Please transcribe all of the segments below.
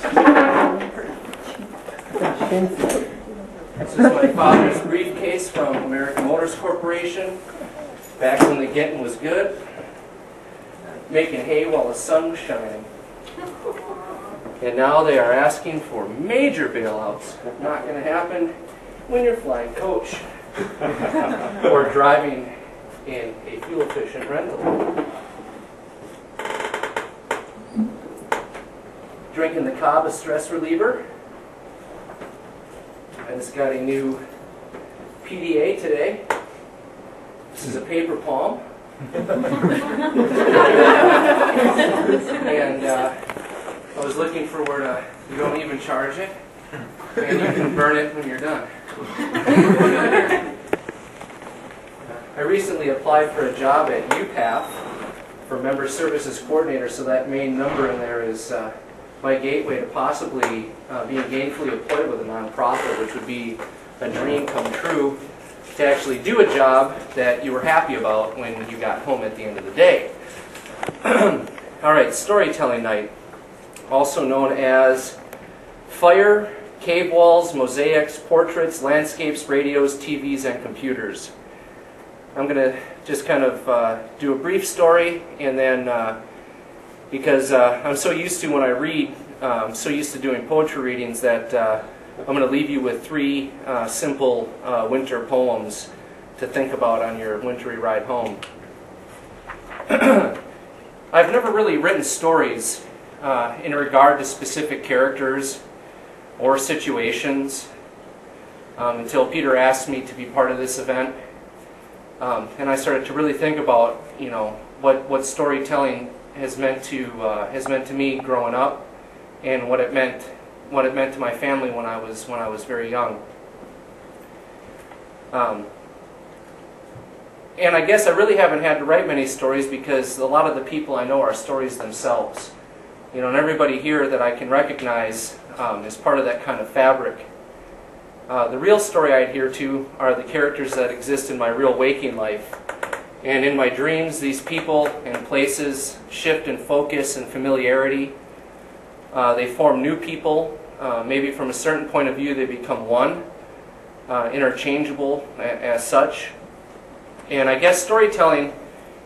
This is my father's briefcase from American Motors Corporation, back when the getting was good, making hay while the sun was shining. And now they are asking for major bailouts. Not going to happen when you're flying coach or driving in a fuel-efficient rental. Drinking the Cobb, a stress reliever. I just got a new PDA today. This is a paper palm. And I was looking for where you don't even charge it, and you can burn it when you're done. I recently applied for a job at UPAF for Member Services Coordinator, so that main number in there is my gateway to possibly being gainfully employed with a nonprofit, which would be a dream come true, to actually do a job that you were happy about when you got home at the end of the day. All right, storytelling night, also known as fire, cave walls, mosaics, portraits, landscapes, radios, TVs, and computers. I'm going to just kind of do a brief story, and then because I'm so used to when I read, I'm so used to doing poetry readings that I'm going to leave you with 3 simple winter poems to think about on your wintry ride home. I've never really written stories in regard to specific characters or situations until Peter asked me to be part of this event. And I started to really think about, you know, what storytelling has meant to me growing up, and what it meant to my family when I was very young. And I guess I really haven't had to write many stories because a lot of the people I know are stories themselves. You know, and everybody here that I can recognize is part of that kind of fabric. The real story I adhere to are the characters that exist in my real waking life. And in my dreams, these people and places shift in focus and familiarity. They form new people. Maybe from a certain point of view, they become one, interchangeable as such. And I guess storytelling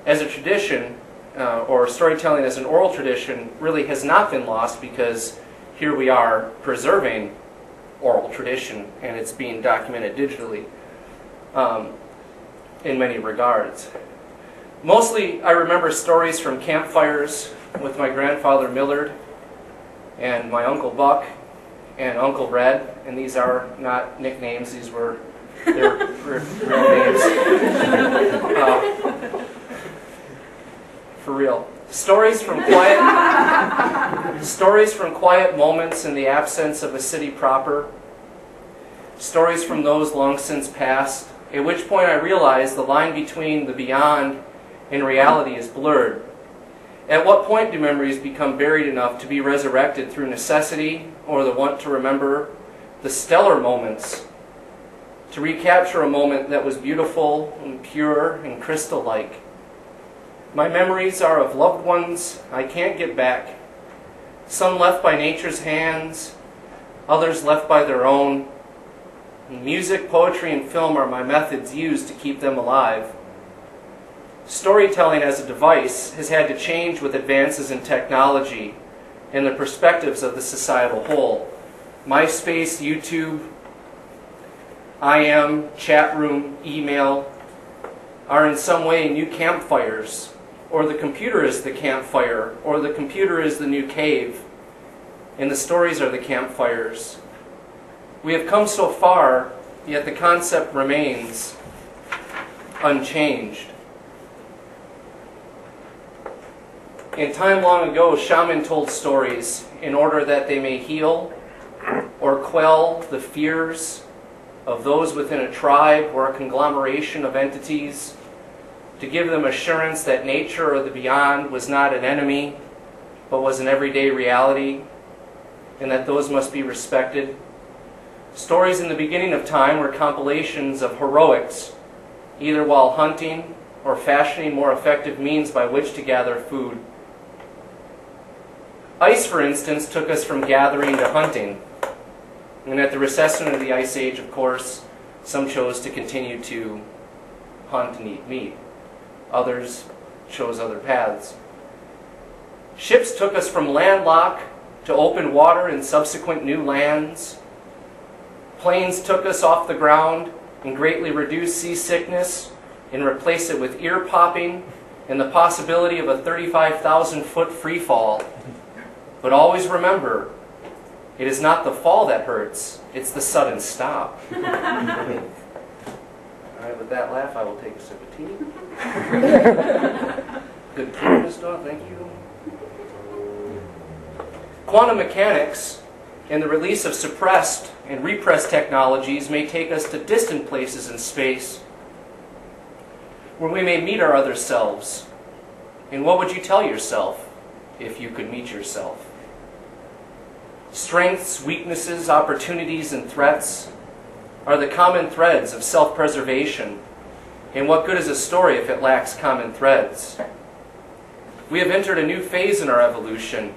as a tradition, or storytelling as an oral tradition, really has not been lost, because here we are preserving oral tradition, and it's being documented digitally in many regards. Mostly I remember stories from campfires with my grandfather Millard and my Uncle Buck and Uncle Red, and these are not nicknames, these were their real names. For real. Stories from quiet moments in the absence of a city proper. Stories from those long since past, at which point I realized the line between the beyond and reality is blurred. At what point do memories become buried enough to be resurrected through necessity or the want to remember the stellar moments, to recapture a moment that was beautiful and pure and crystal-like? My memories are of loved ones I can't get back, some left by nature's hands, others left by their own. Music, poetry, and film are my methods used to keep them alive. Storytelling as a device has had to change with advances in technology and the perspectives of the societal whole. MySpace, YouTube, IM, chat room, email are in some way new campfires, or the computer is the campfire, or the computer is the new cave, and the stories are the campfires. We have come so far, yet the concept remains unchanged. In time long ago, shaman told stories in order that they may heal or quell the fears of those within a tribe or a conglomeration of entities, to give them assurance that nature or the beyond was not an enemy, but was an everyday reality, and that those must be respected. Stories in the beginning of time were compilations of heroics, either while hunting or fashioning more effective means by which to gather food. Ice, for instance, took us from gathering to hunting. And at the recession of the Ice Age, of course, some chose to continue to hunt and eat meat. Others chose other paths. Ships took us from landlocked to open water and subsequent new lands. Planes took us off the ground and greatly reduced seasickness and replaced it with ear popping and the possibility of a 35,000-foot free fall. But always remember, it is not the fall that hurts, it's the sudden stop. All right, with that laugh, I will take a sip of tea. Good pour, Ms. Dawn, thank you. Quantum mechanics and the release of suppressed and repressed technologies may take us to distant places in space where we may meet our other selves. And what would you tell yourself if you could meet yourself? Strengths, weaknesses, opportunities, and threats are the common threads of self-preservation. And what good is a story if it lacks common threads? We have entered a new phase in our evolution.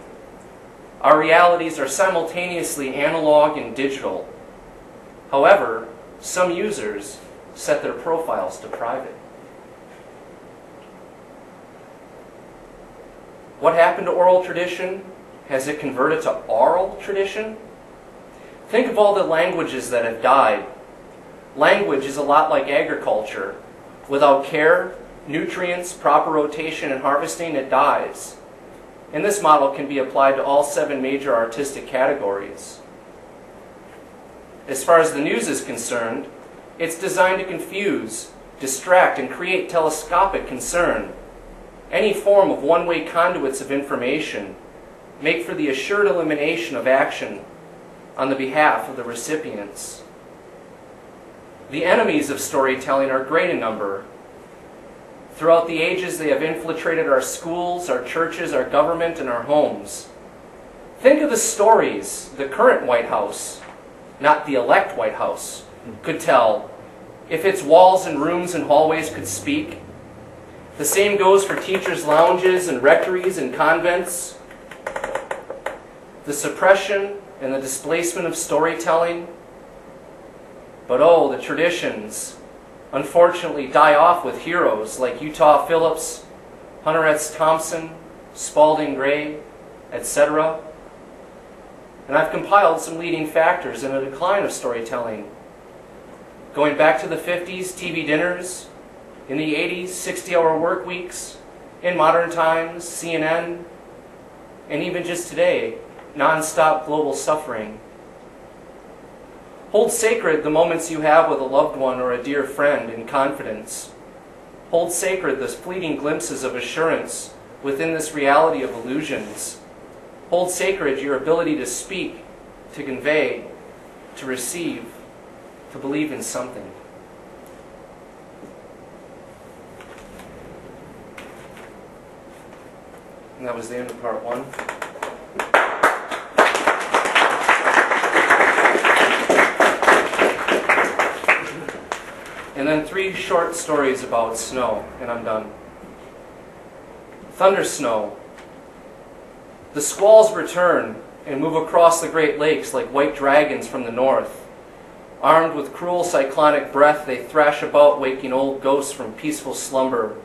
Our realities are simultaneously analog and digital. However, some users set their profiles to private. What happened to oral tradition? Has it converted to oral tradition? Think of all the languages that have died. Language is a lot like agriculture. Without care, nutrients, proper rotation, and harvesting, it dies. And this model can be applied to all 7 major artistic categories. As far as the news is concerned, it's designed to confuse, distract, and create telescopic concern. Any form of one-way conduits of information make for the assured elimination of action on the behalf of the recipients. The enemies of storytelling are great in number. Throughout the ages, they have infiltrated our schools, our churches, our government, and our homes. Think of the stories the current White House, not the elect White House, could tell if its walls and rooms and hallways could speak. The same goes for teachers' lounges and rectories and convents. The suppression and the displacement of storytelling. But oh, the traditions unfortunately die off with heroes like Utah Phillips, Hunter S. Thompson, Spalding Gray, etc. And I've compiled some leading factors in a decline of storytelling. Going back to the 50s, TV dinners. In the 80s, 60-hour work weeks. In modern times, CNN. And even just today, non-stop global suffering. Hold sacred the moments you have with a loved one or a dear friend in confidence. Hold sacred the fleeting glimpses of assurance within this reality of illusions. Hold sacred your ability to speak, to convey, to receive, to believe in something. And that was the end of part 1. And then 3 short stories about snow, and I'm done. Thunder snow. The squalls return and move across the Great Lakes like white dragons from the north. Armed with cruel cyclonic breath, they thrash about, waking old ghosts from peaceful slumber.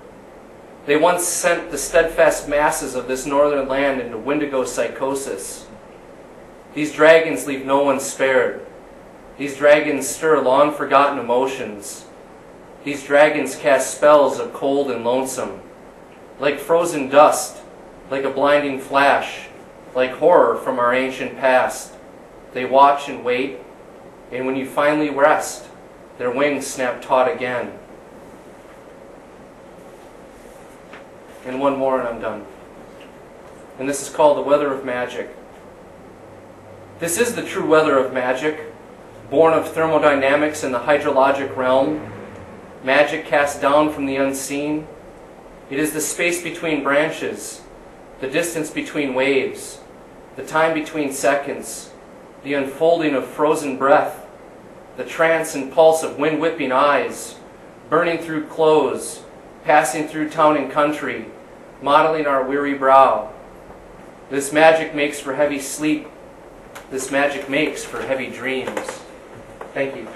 They once sent the steadfast masses of this northern land into Wendigo psychosis. These dragons leave no one spared. These dragons stir long-forgotten emotions. These dragons cast spells of cold and lonesome. Like frozen dust, like a blinding flash, like horror from our ancient past. They watch and wait, and when you finally rest, their wings snap taut again. And one more and I'm done. And this is called the weather of magic. This is the true weather of magic, born of thermodynamics in the hydrologic realm, magic cast down from the unseen. It is the space between branches, the distance between waves, the time between seconds, the unfolding of frozen breath, the trance and pulse of wind-whipping eyes, burning through clothes, passing through town and country, modeling our weary brow. This magic makes for heavy sleep. This magic makes for heavy dreams. Thank you.